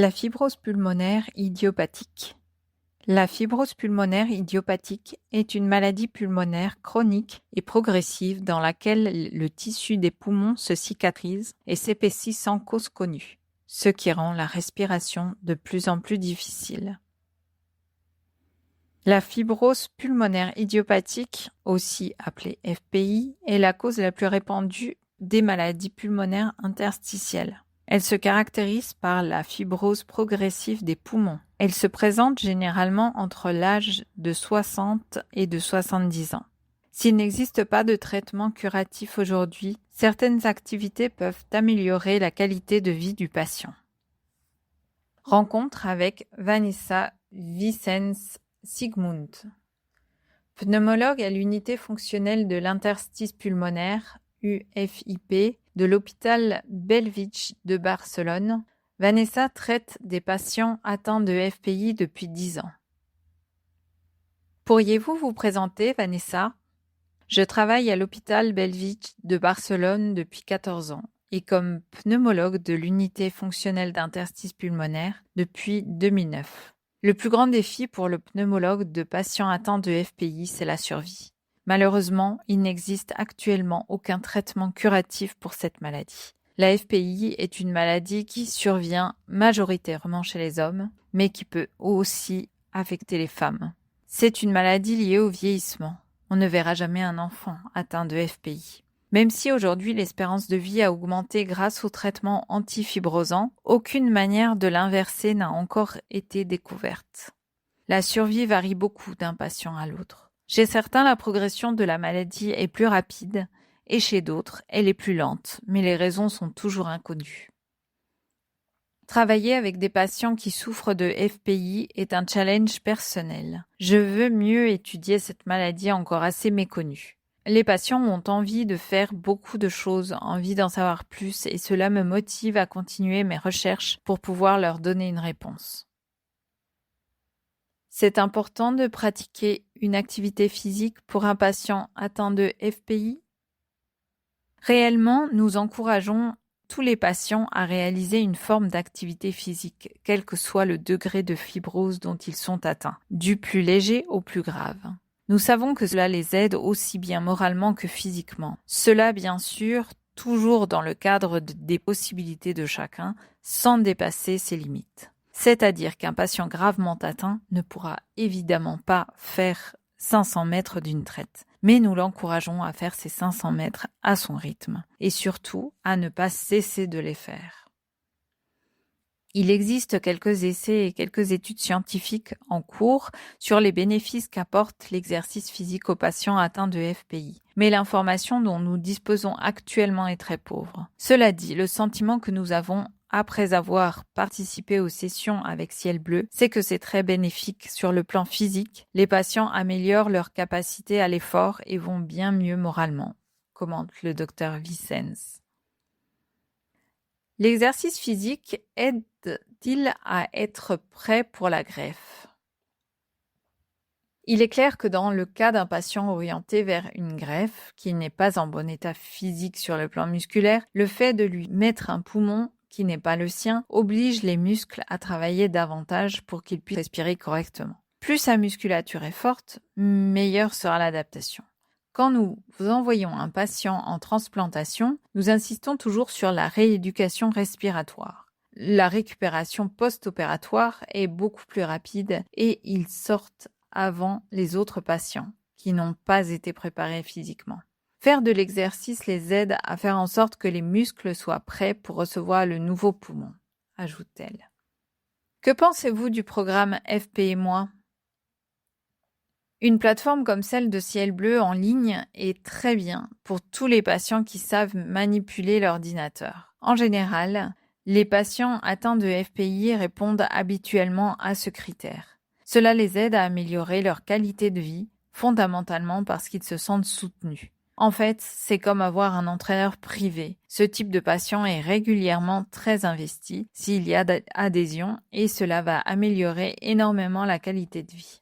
La fibrose pulmonaire idiopathique. La fibrose pulmonaire idiopathique est une maladie pulmonaire chronique et progressive dans laquelle le tissu des poumons se cicatrise et s'épaissit sans cause connue, ce qui rend la respiration de plus en plus difficile. La fibrose pulmonaire idiopathique, aussi appelée FPI, est la cause la plus répandue des maladies pulmonaires interstitielles. Elle se caractérise par la fibrose progressive des poumons. Elle se présente généralement entre l'âge de 60 et de 70 ans. S'il n'existe pas de traitement curatif aujourd'hui, certaines activités peuvent améliorer la qualité de vie du patient. Rencontre avec Vanessa Vicens-Sigmund, pneumologue à l'unité fonctionnelle de l'interstice pulmonaire, UFIP, de l'hôpital Bellvitge de Barcelone. Vanessa traite des patients atteints de FPI depuis 10 ans. Pourriez-vous vous présenter, Vanessa? Je travaille à l'hôpital Bellvitge de Barcelone depuis 14 ans et comme pneumologue de l'unité fonctionnelle d'interstice pulmonaire depuis 2009. Le plus grand défi pour le pneumologue de patients atteints de FPI, c'est la survie. Malheureusement, il n'existe actuellement aucun traitement curatif pour cette maladie. La FPI est une maladie qui survient majoritairement chez les hommes, mais qui peut aussi affecter les femmes. C'est une maladie liée au vieillissement. On ne verra jamais un enfant atteint de FPI. Même si aujourd'hui l'espérance de vie a augmenté grâce aux traitements antifibrosants, aucune manière de l'inverser n'a encore été découverte. La survie varie beaucoup d'un patient à l'autre. Chez certains, la progression de la maladie est plus rapide et chez d'autres, elle est plus lente, mais les raisons sont toujours inconnues. Travailler avec des patients qui souffrent de FPI est un challenge personnel. Je veux mieux étudier cette maladie encore assez méconnue. Les patients ont envie de faire beaucoup de choses, envie d'en savoir plus et cela me motive à continuer mes recherches pour pouvoir leur donner une réponse. C'est important de pratiquer une activité physique pour un patient atteint de FPI. Réellement, nous encourageons tous les patients à réaliser une forme d'activité physique, quel que soit le degré de fibrose dont ils sont atteints, du plus léger au plus grave. Nous savons que cela les aide aussi bien moralement que physiquement. Cela, bien sûr, toujours dans le cadre des possibilités de chacun, sans dépasser ses limites. C'est-à-dire qu'un patient gravement atteint ne pourra évidemment pas faire 500 mètres d'une traite. Mais nous l'encourageons à faire ces 500 mètres à son rythme et surtout à ne pas cesser de les faire. Il existe quelques essais et quelques études scientifiques en cours sur les bénéfices qu'apporte l'exercice physique aux patients atteints de FPI. Mais l'information dont nous disposons actuellement est très pauvre. Cela dit, le sentiment que nous avons après avoir participé aux sessions avec Ciel Bleu, c'est que c'est très bénéfique sur le plan physique. Les patients améliorent leur capacité à l'effort et vont bien mieux moralement, commente le Dr Vicens. L'exercice physique aide-t-il à être prêt pour la greffe? Il est clair que dans le cas d'un patient orienté vers une greffe, qui n'est pas en bon état physique sur le plan musculaire, le fait de lui mettre un poumon qui n'est pas le sien oblige les muscles à travailler davantage pour qu'il puisse respirer correctement. Plus sa musculature est forte, meilleure sera l'adaptation. Quand nous envoyons un patient en transplantation, nous insistons toujours sur la rééducation respiratoire. La récupération post-opératoire est beaucoup plus rapide et ils sortent avant les autres patients qui n'ont pas été préparés physiquement. Faire de l'exercice les aide à faire en sorte que les muscles soient prêts pour recevoir le nouveau poumon, ajoute-t-elle. Que pensez-vous du programme FPI-moi ? Une plateforme comme celle de Ciel Bleu en ligne est très bien pour tous les patients qui savent manipuler l'ordinateur. En général, les patients atteints de FPI répondent habituellement à ce critère. Cela les aide à améliorer leur qualité de vie, fondamentalement parce qu'ils se sentent soutenus. En fait, c'est comme avoir un entraîneur privé. Ce type de patient est régulièrement très investi s'il y a adhésion et cela va améliorer énormément la qualité de vie.